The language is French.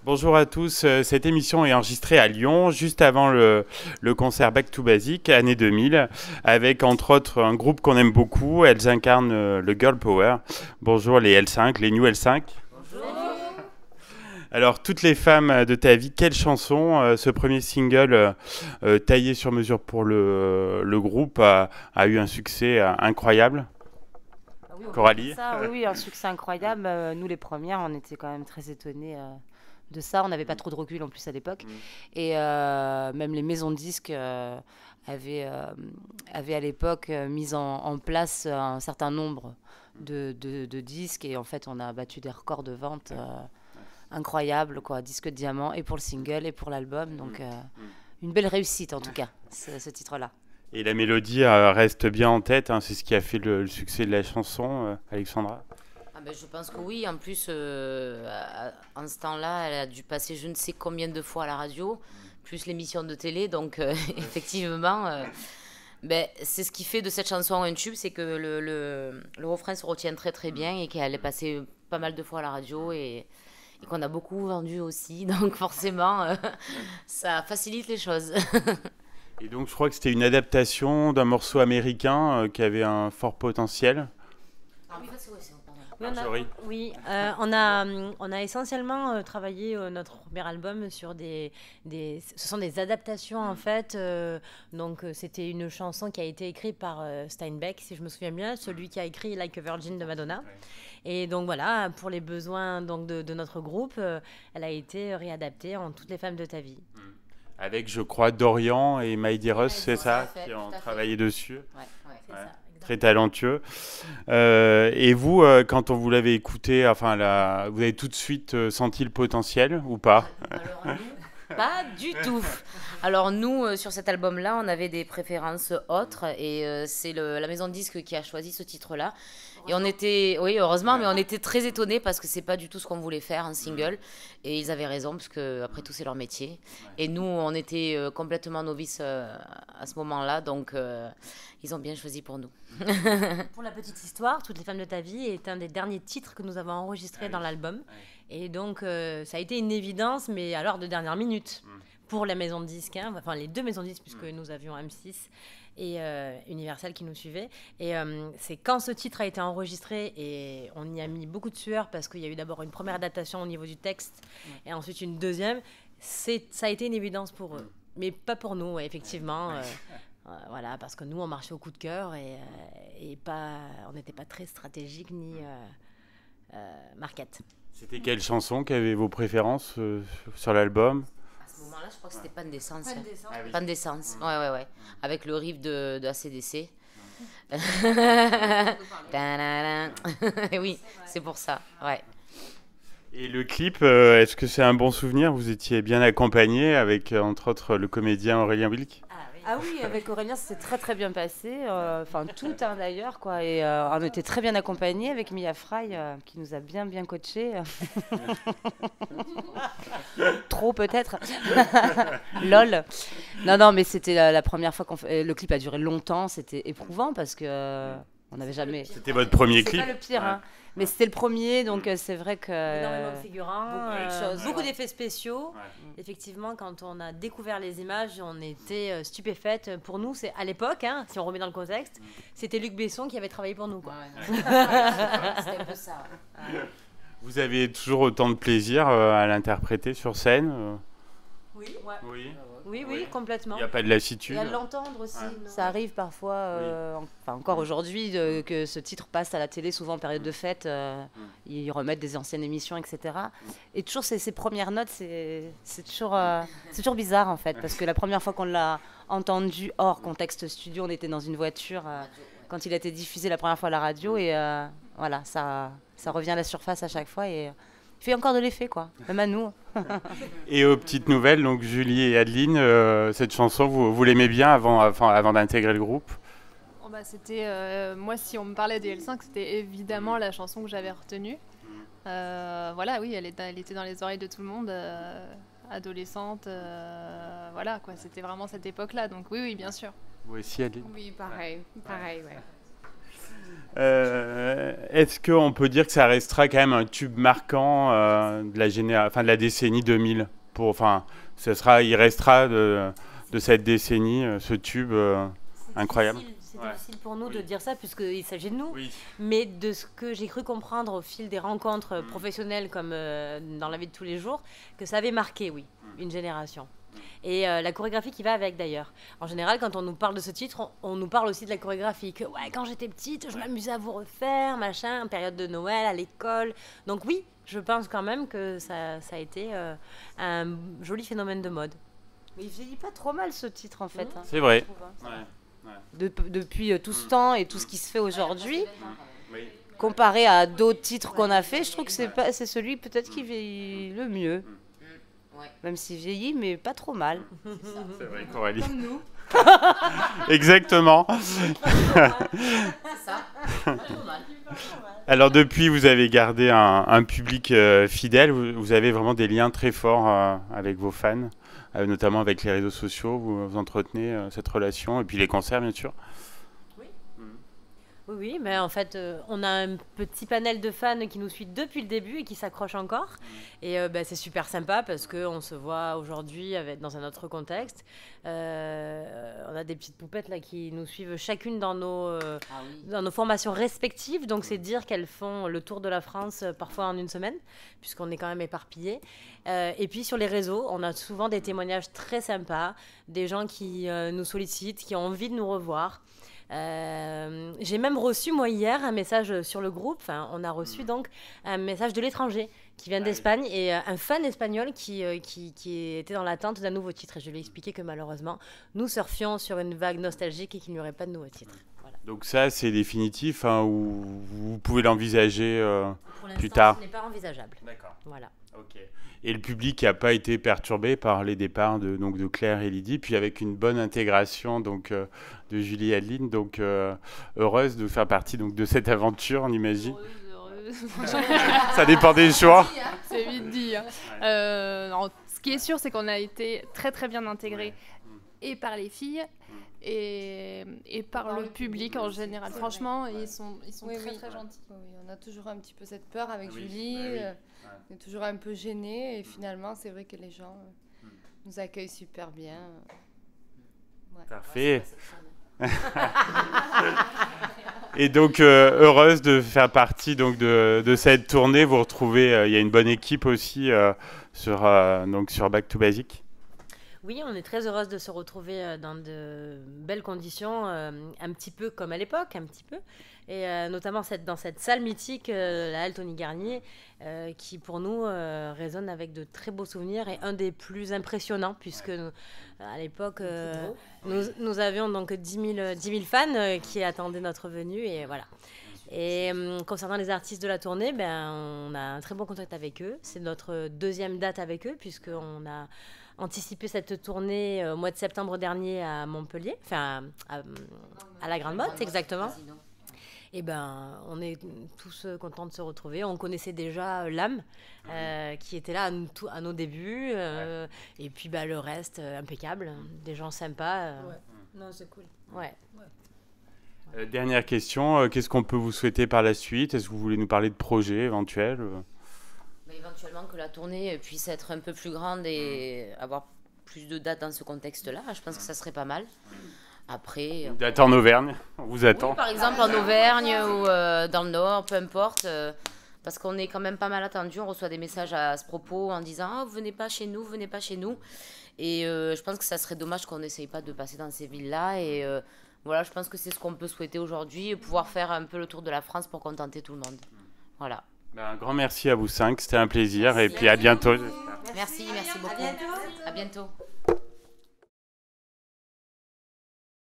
Bonjour à tous, cette émission est enregistrée à Lyon, juste avant le concert Back to Basic, année 2000, avec entre autres un groupe qu'on aime beaucoup. Elles incarnent le Girl Power. Bonjour les L5, les New L5. Alors, toutes les femmes de ta vie, quelle chanson, ce premier single taillé sur mesure pour le groupe, a eu un succès incroyable? Ah oui, on peut dire Coralie? ça, oui, oui, un succès incroyable. Nous, les premières, on était quand même très étonnés de ça. On n'avait pas trop de recul en plus à l'époque. Et même les maisons de disques avaient, euh, avaient à l'époque mis en place un certain nombre de disques. Et en fait, on a battu des records de vente incroyables, quoi. Disque de diamant, et pour le single, et pour l'album. Donc, une belle réussite en tout cas, ce titre-là. Et la mélodie reste bien en tête, hein, c'est ce qui a fait le succès de la chanson, Alexandra. Ah ben, je pense que oui. En plus, en ce temps-là, elle a dû passer je ne sais combien de fois à la radio, plus l'émission de télé. Donc, effectivement, ben, c'est ce qui fait de cette chanson un tube, c'est que le refrain se retient très très bien et qu'elle est passée pas mal de fois à la radio et qu'on a beaucoup vendu aussi. Donc, forcément, ça facilite les choses. Et donc je crois que c'était une adaptation d'un morceau américain qui avait un fort potentiel. Ah, ça, c'est pardon. Oui, Marjorie. on a essentiellement travaillé notre premier album sur ce sont des adaptations en fait. C'était une chanson qui a été écrite par Steinbeck, si je me souviens bien, celui qui a écrit Like a Virgin de Madonna. Et donc voilà, pour les besoins donc de notre groupe, elle a été réadaptée en Toutes les femmes de ta vie. Avec, je crois, Dorian et Maïdi Russ, c'est Tout à ça, fait, qui ont tout à fait. travaillé dessus. Ouais, ouais. C'est Ouais. ça, Très exactement. talentueux. Et vous, quand on vous l'avez écouté, enfin, vous avez tout de suite senti le potentiel ou pas? Alors nous, pas du tout. Alors nous, sur cet album-là, on avait des préférences autres et c'est la maison de disques qui a choisi ce titre-là. Et on était, oui, heureusement, mais on était très étonnés parce que c'est pas du tout ce qu'on voulait faire, un single. Et ils avaient raison parce que après tout, c'est leur métier. Et nous, on était complètement novices à ce moment-là, donc ils ont bien choisi pour nous. Pour la petite histoire, Toutes les femmes de ta vie est un des derniers titres que nous avons enregistré dans l'album. Et donc, ça a été une évidence, mais alors de dernière minute pour la maison de disques, hein, enfin les deux maisons de disques, puisque nous avions M6 et Universal qui nous suivaient. Et c'est quand ce titre a été enregistré, et on y a mis beaucoup de sueur parce qu'il y a eu d'abord une première adaptation au niveau du texte et ensuite une deuxième. Ça a été une évidence pour eux, mais pas pour nous, ouais, effectivement. Voilà, parce que nous, on marchait au coup de cœur et on n'était pas très stratégique ni market. C'était quelle chanson qui avait vos préférences sur l'album? À ce moment-là, je crois que c'était Panne d'essence. Panne d'essence. Ah oui. Panne d'essence, ouais, ouais, ouais. Avec le riff de ACDC. Tadadam. Oui, c'est pour ça, ouais. Et le clip, est-ce que c'est un bon souvenir? Vous étiez bien accompagné avec, entre autres, le comédien Aurélien Wilk? Ah oui, avec Aurélien, ça s'est très très bien passé. Enfin, tout hein, d'ailleurs, quoi. Et on était très bien accompagnés avec Mia Fry, qui nous a bien bien coachés. Trop peut-être. Lol. Non, non, mais c'était la première fois qu'on fait. Le clip a duré longtemps, c'était éprouvant parce que on n'avait jamais. C'était votre premier C'est clip? pas le pire, hein. Mais c'était le premier, donc c'est vrai que. Énormément de figurants, beaucoup de choses, beaucoup ouais. d'effets spéciaux. Effectivement, quand on a découvert les images, on était stupéfaites. Pour nous, c'est à l'époque, hein, si on remet dans le contexte, c'était Luc Besson qui avait travaillé pour nous, quoi. Ouais, non, c'était un peu ça. Ouais. Vous avez toujours autant de plaisir à l'interpréter sur scène? Oui, ouais. Oui. Oui, oui, complètement. Il n'y a pas de lassitude? Et à l'entendre aussi. Ça arrive parfois, enfin encore aujourd'hui, que ce titre passe à la télé, souvent en période de fête. Ils remettent des anciennes émissions, etc. Et toujours ces premières notes, c'est toujours bizarre en fait, parce que la première fois qu'on l'a entendu hors contexte studio, on était dans une voiture quand il a été diffusé la première fois à la radio, et voilà, ça revient à la surface à chaque fois et il fait encore de l'effet, quoi, même à nous. Et aux petites nouvelles, donc Julie et Adeline, cette chanson, vous l'aimez bien avant d'intégrer le groupe? Oh bah c'était moi si on me parlait des L5 c'était évidemment la chanson que j'avais retenue. Voilà oui elle était dans les oreilles de tout le monde adolescente voilà quoi c'était vraiment cette époque là donc oui oui bien sûr. Vous aussi, Adeline? Oui, pareil, pareil, ouais. Est-ce qu'on peut dire que ça restera quand même un tube marquant de la décennie 2000 il restera de cette décennie, ce tube incroyable. C'est difficile pour nous de dire ça puisqu'il s'agit de nous. Oui. Mais de ce que j'ai cru comprendre au fil des rencontres professionnelles comme dans la vie de tous les jours, que ça avait marqué, oui, une génération. Et la chorégraphie qui va avec d'ailleurs. En général, quand on nous parle de ce titre, on nous parle aussi de la chorégraphie. Que ouais, quand j'étais petite, je m'amusais à vous refaire, machin, en période de Noël, à l'école. Donc oui, je pense quand même que ça a été un joli phénomène de mode. Mais il vieillit pas trop mal ce titre en fait. Hein, c'est vrai. trouve, hein. Ouais. Depuis tout ce temps et tout ce qui se fait aujourd'hui, Oui. comparé à d'autres titres qu'on a fait, je trouve que c'est celui peut-être qui vieillit le mieux. Ouais. Même s'il vieillit, mais pas trop mal. C'est vrai, Coralie. Comme nous. Exactement. C'est ça. Pas trop mal. Alors depuis, vous avez gardé un public fidèle. Vous avez vraiment des liens très forts avec vos fans, notamment avec les réseaux sociaux. Vous entretenez cette relation et puis les concerts, bien sûr. Oui, mais en fait, on a un petit panel de fans qui nous suit depuis le début et qui s'accrochent encore. Et c'est super sympa parce qu'on se voit aujourd'hui dans un autre contexte. On a des petites poupettes là, qui nous suivent chacune dans nos formations respectives. Donc, c'est dire qu'elles font le tour de la France parfois en une semaine, puisqu'on est quand même éparpillés. Et puis, sur les réseaux, on a souvent des témoignages très sympas, des gens qui nous sollicitent, qui ont envie de nous revoir. J'ai même reçu moi hier un message sur le groupe, on a reçu donc un message de l'étranger qui vient d'Espagne et un fan espagnol qui était dans l'attente d'un nouveau titre et je lui ai expliqué que malheureusement nous surfions sur une vague nostalgique et qu'il n'y aurait pas de nouveau titre. Voilà. Donc ça c'est définitif ou vous pouvez l'envisager plus Pour tard. l'instant, ce n'est pas envisageable. D'accord. Voilà. Ok. Et le public n'a pas été perturbé par les départs de Claire et Lydie, puis avec une bonne intégration de Julie et Adeline, donc heureuse de faire partie de cette aventure, on imagine. Heureuse. Ça dépend des choix. C'est vite dit. Hein. Non, ce qui est sûr, c'est qu'on a été très très bien intégrés et par les filles et par le public en général. Franchement, ils sont très très gentils. Oui, on a toujours un petit peu cette peur avec Julie. Oui. On est toujours un peu gênés et finalement, c'est vrai que les gens nous accueillent super bien. Ouais. Parfait. Et donc, heureuse de faire partie de cette tournée. Vous retrouvez, il y a une bonne équipe aussi sur Back to Basic. Oui, on est très heureuse de se retrouver dans de belles conditions, un petit peu comme à l'époque, un petit peu. Et notamment dans cette salle mythique, la halle Tony Garnier, qui pour nous résonne avec de très beaux souvenirs et un des plus impressionnants, puisque à l'époque, nous avions donc 10 000 fans qui attendaient notre venue. Et voilà. Et concernant les artistes de la tournée, on a un très bon contact avec eux. C'est notre deuxième date avec eux, puisqu'on a anticipé cette tournée au mois de septembre dernier à Montpellier, à la Grande Motte, exactement. Et on est tous contents de se retrouver. On connaissait déjà l'âme qui était là à nos débuts. Et puis le reste, impeccable. Des gens sympas. Non, c'est cool. Ouais. Dernière question, qu'est-ce qu'on peut vous souhaiter par la suite? Est-ce que vous voulez nous parler de projets éventuels? Éventuellement que la tournée puisse être un peu plus grande et avoir plus de dates dans ce contexte-là. Je pense que ça serait pas mal. Après, une date en Auvergne, on vous attend. Oui, par exemple en Auvergne ou dans le Nord, peu importe. Parce qu'on est quand même pas mal attendu. On reçoit des messages à ce propos en disant « venez pas chez nous, venez pas chez nous ». Et je pense que ça serait dommage qu'on n'essaye pas de passer dans ces villes-là. Et voilà, je pense que c'est ce qu'on peut souhaiter aujourd'hui, pouvoir faire un peu le tour de la France pour contenter tout le monde. Voilà. Un grand merci à vous cinq, c'était un plaisir. Merci. Et puis à bientôt. Merci beaucoup. À bientôt.